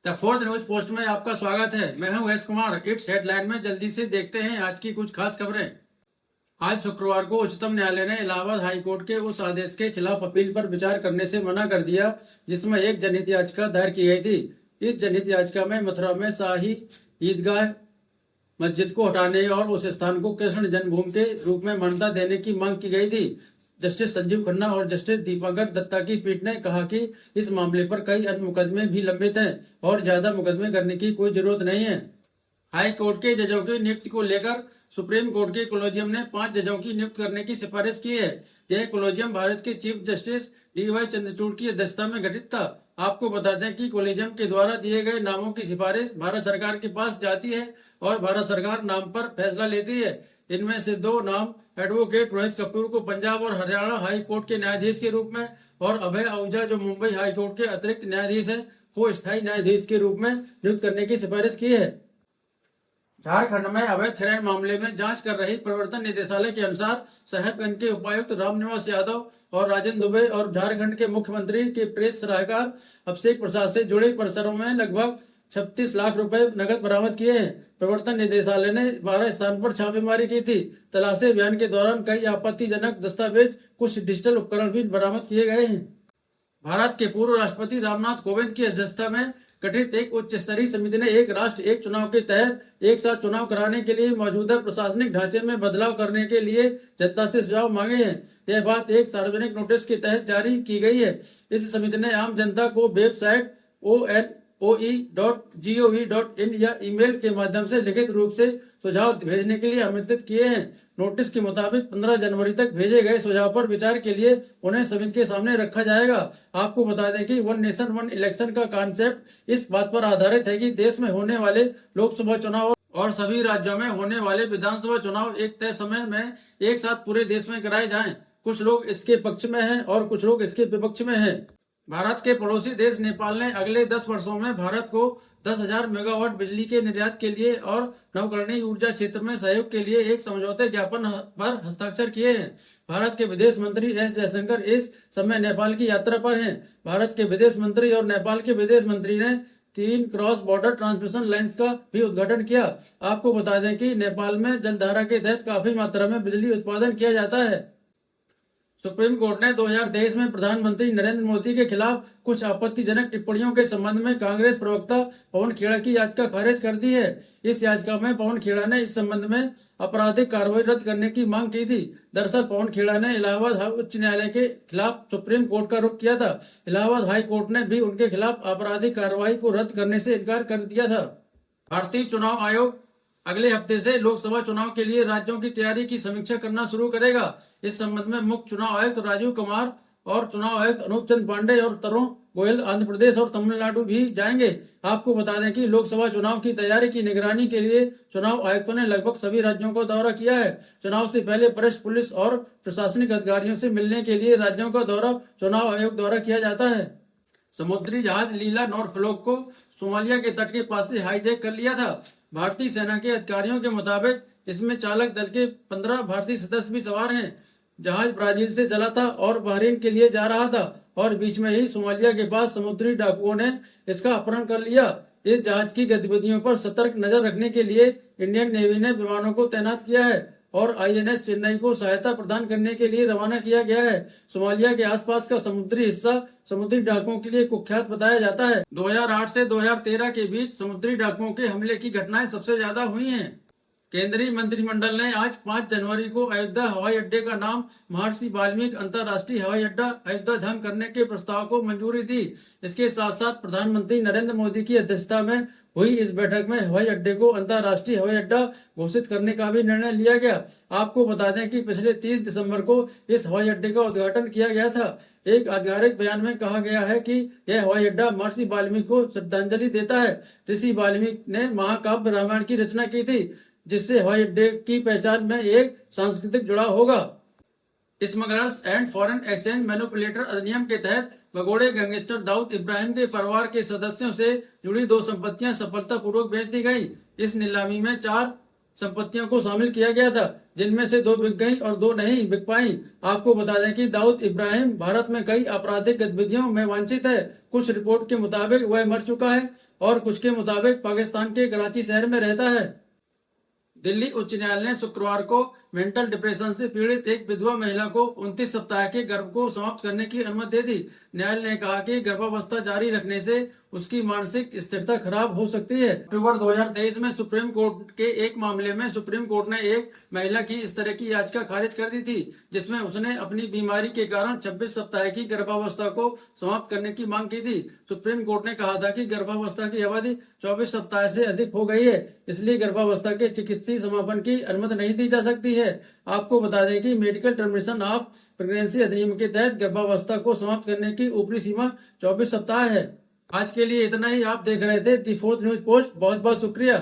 The fourth news post में आपका स्वागत है। मैं हूं एस कुमार। इट्स हेडलाइन में जल्दी से देखते हैं आज की कुछ खास खबरें। आज शुक्रवार को उच्चतम न्यायालय ने इलाहाबाद हाई कोर्ट के उस आदेश के खिलाफ अपील पर विचार करने से मना कर दिया जिसमें एक जनहित याचिका दायर की गई थी। इस जनहित याचिका में मथुरा में शाही ईदगाह मस्जिद को हटाने और उस स्थान को कृष्ण जन्मभूमि के रूप में मान्यता देने की मांग की गई थी। जस्टिस संजीव खन्ना और जस्टिस दीपांकर दत्ता की पीठ ने कहा कि इस मामले पर कई अन्य मुकदमे भी लंबित हैं और ज्यादा मुकदमे करने की कोई जरूरत नहीं है। हाई कोर्ट के जजों की नियुक्ति को लेकर सुप्रीम कोर्ट के कोलेजियम ने 5 जजों की नियुक्ति करने की सिफारिश की है। यह कोलेजियम भारत के चीफ जस्टिस डी.वाई. चंद्रचूड़ की अध्यक्षता में गठित था। आपको बता दें कि कोलेजियम के द्वारा दिए गए नामों की सिफारिश भारत सरकार के पास जाती है और भारत सरकार नाम पर फैसला लेती है। इनमें से 2 नाम एडवोकेट रोहित कपूर को पंजाब और हरियाणा हाई कोर्ट के न्यायाधीश के रूप में और अभय आहूजा जो मुंबई हाई कोर्ट के अतिरिक्त न्यायाधीश हैं को स्थायी न्यायाधीश के रूप में नियुक्त करने की सिफारिश की है। झारखंड में अवैध खनन मामले में जांच कर रही प्रवर्तन निदेशालय के अनुसार साहेबगंज के उपायुक्त रामनिवास यादव और राजेंद्र दुबे और झारखंड के मुख्यमंत्री के प्रेस सलाहकार अभिषेक प्रसाद से जुड़े परिसरों में लगभग 36 लाख रुपए नकद बरामद किए हैं। प्रवर्तन निदेशालय ने 12 स्थान पर छापेमारी की थी। तलाशी अभियान के दौरान कई आपत्तिजनक दस्तावेज, कुछ डिजिटल उपकरण भी बरामद किए गए हैं। भारत के पूर्व राष्ट्रपति रामनाथ कोविंद की अध्यक्षता में गठित एक उच्च स्तरीय समिति ने एक राष्ट्र एक चुनाव के तहत एक साथ चुनाव कराने के लिए मौजूदा प्रशासनिक ढांचे में बदलाव करने के लिए जनता से सुझाव मांगे हैं। यह बात एक सार्वजनिक नोटिस के तहत जारी की गई है। इस समिति ने आम जनता को वेबसाइट onoe.gov.in या ईमेल के माध्यम से लिखित रूप से सुझाव भेजने के लिए आमंत्रित किए हैं। नोटिस के मुताबिक 15 जनवरी तक भेजे गए सुझाव पर विचार के लिए उन्हें समिति के सामने रखा जाएगा। आपको बता दें कि वन नेशन वन इलेक्शन का कॉन्सेप्ट इस बात पर आधारित है कि देश में होने वाले लोकसभा चुनाव और सभी राज्यों में होने वाले विधानसभा चुनाव एक तय समय में एक साथ पूरे देश में कराए जाएं। कुछ लोग इसके पक्ष में हैं और कुछ लोग इसके विपक्ष में हैं। भारत के पड़ोसी देश नेपाल ने अगले 10 वर्षों में भारत को 10,000 मेगावाट बिजली के निर्यात के लिए और नवकरणीय ऊर्जा क्षेत्र में सहयोग के लिए एक समझौते ज्ञापन पर हस्ताक्षर किए हैं। भारत के विदेश मंत्री एस जयशंकर इस समय नेपाल की यात्रा पर हैं। भारत के विदेश मंत्री और नेपाल के विदेश मंत्री ने 3 क्रॉस बॉर्डर ट्रांसमिशन लाइन्स का भी उद्घाटन किया। आपको बता दें कि नेपाल में जलधारा के तहत काफी मात्रा में बिजली उत्पादन किया जाता है। सुप्रीम कोर्ट ने 2023 में प्रधानमंत्री नरेंद्र मोदी के खिलाफ कुछ आपत्तिजनक टिप्पणियों के संबंध में कांग्रेस प्रवक्ता पवन खेड़ा की याचिका खारिज कर दी है। इस याचिका में पवन खेड़ा ने इस संबंध में आपराधिक कार्रवाई रद्द करने की मांग की थी। दरअसल पवन खेड़ा ने इलाहाबाद उच्च न्यायालय के खिलाफ सुप्रीम कोर्ट का रुख किया था। इलाहाबाद हाई कोर्ट ने भी उनके खिलाफ आपराधिक कार्रवाई को रद्द करने से इनकार कर दिया था। भारतीय चुनाव आयोग अगले हफ्ते से लोकसभा चुनाव के लिए राज्यों की तैयारी की समीक्षा करना शुरू करेगा। इस संबंध में मुख्य चुनाव आयुक्त राजीव कुमार और चुनाव आयुक्त अनूप चंद पांडे और तरुण गोयल आंध्र प्रदेश और तमिलनाडु भी जाएंगे। आपको बता दें कि लोकसभा चुनाव की तैयारी की निगरानी के लिए चुनाव आयुक्तों ने लगभग सभी राज्यों का दौरा किया है। चुनाव से पहले वरिष्ठ पुलिस और प्रशासनिक अधिकारियों से मिलने के लिए राज्यों का दौरा चुनाव आयोग द्वारा किया जाता है। समुद्री जहाज लीला नॉरफ्लोक को सोमालिया के तट के पास से हाईजैक कर लिया था। भारतीय सेना के अधिकारियों के मुताबिक इसमें चालक दल के 15 भारतीय सदस्य भी सवार हैं। जहाज ब्राजील से चला था और बहरीन के लिए जा रहा था और बीच में ही सोमालिया के पास समुद्री डाकुओं ने इसका अपहरण कर लिया। इस जहाज की गतिविधियों पर सतर्क नजर रखने के लिए इंडियन नेवी ने विमानों को तैनात किया है और आईएनएस चेन्नई को सहायता प्रदान करने के लिए रवाना किया गया है। सोमालिया के आसपास का समुद्री हिस्सा समुद्री डाकुओं के लिए कुख्यात बताया जाता है। 2008 से 2013 के बीच समुद्री डाकुओं के हमले की घटनाएं सबसे ज्यादा हुई हैं। केंद्रीय मंत्रिमंडल ने आज 5 जनवरी को अयोध्या हवाई अड्डे का नाम महर्षि वाल्मीकि अंतर्राष्ट्रीय हवाई अड्डा अयोध्या धाम करने के प्रस्ताव को मंजूरी दी। इसके साथ साथ प्रधानमंत्री नरेंद्र मोदी की अध्यक्षता में हुई इस बैठक में हवाई अड्डे को अंतर्राष्ट्रीय हवाई अड्डा घोषित करने का भी निर्णय लिया गया। आपको बता दें कि पिछले 30 दिसंबर को इस हवाई अड्डे का उद्घाटन किया गया था। एक आधिकारिक बयान में कहा गया है कि यह हवाई अड्डा महर्षि वाल्मीकि को श्रद्धांजलि देता है। ऋषि वाल्मीकि ने महाकाव्य रामायण की रचना की थी, जिससे हवाई अड्डे की पहचान में एक सांस्कृतिक जुड़ाव होगा। Smugglers and foreign exchange manipulator अधिनियम के तहत भगोड़े गैंगस्टर दाऊद इब्राहिम के परिवार के सदस्यों से जुड़ी 2 संपत्तियां सफलतापूर्वक बेच दी गई। इस नीलामी में 4 संपत्तियों को शामिल किया गया था, जिनमें से 2 बिक गई और 2 नहीं बिक पाई। आपको बता दें कि दाऊद इब्राहिम भारत में कई आपराधिक गतिविधियों में वांछित है। कुछ रिपोर्ट के मुताबिक वह मर चुका है और कुछ के मुताबिक पाकिस्तान के कराची शहर में रहता है। दिल्ली उच्च न्यायालय ने शुक्रवार को मेंटल डिप्रेशन से पीड़ित एक विधवा महिला को 29 सप्ताह के गर्भ को समाप्त करने की अनुमति दे दी। न्यायालय ने कहा कि गर्भावस्था जारी रखने से उसकी मानसिक स्थिरता खराब हो सकती है। अक्टूबर 2023 में सुप्रीम कोर्ट के एक मामले में सुप्रीम कोर्ट ने एक महिला की इस तरह की याचिका खारिज कर दी थी, जिसमें उसने अपनी बीमारी के कारण 26 सप्ताह की गर्भावस्था को समाप्त करने की मांग की थी। सुप्रीम कोर्ट ने कहा था कि गर्भावस्था की अवधि 24 सप्ताह से अधिक हो गई है, इसलिए गर्भावस्था के चिकित्सीय समापन की अनुमति नहीं दी जा सकती है। आपको बता दें कि मेडिकल टर्मिनेशन ऑफ प्रेगनेंसी अधिनियम के तहत गर्भावस्था को समाप्त करने की ऊपरी सीमा 24 सप्ताह है। आज के लिए इतना ही। आप देख रहे थे दी 4th न्यूज पोस्ट। बहुत बहुत शुक्रिया।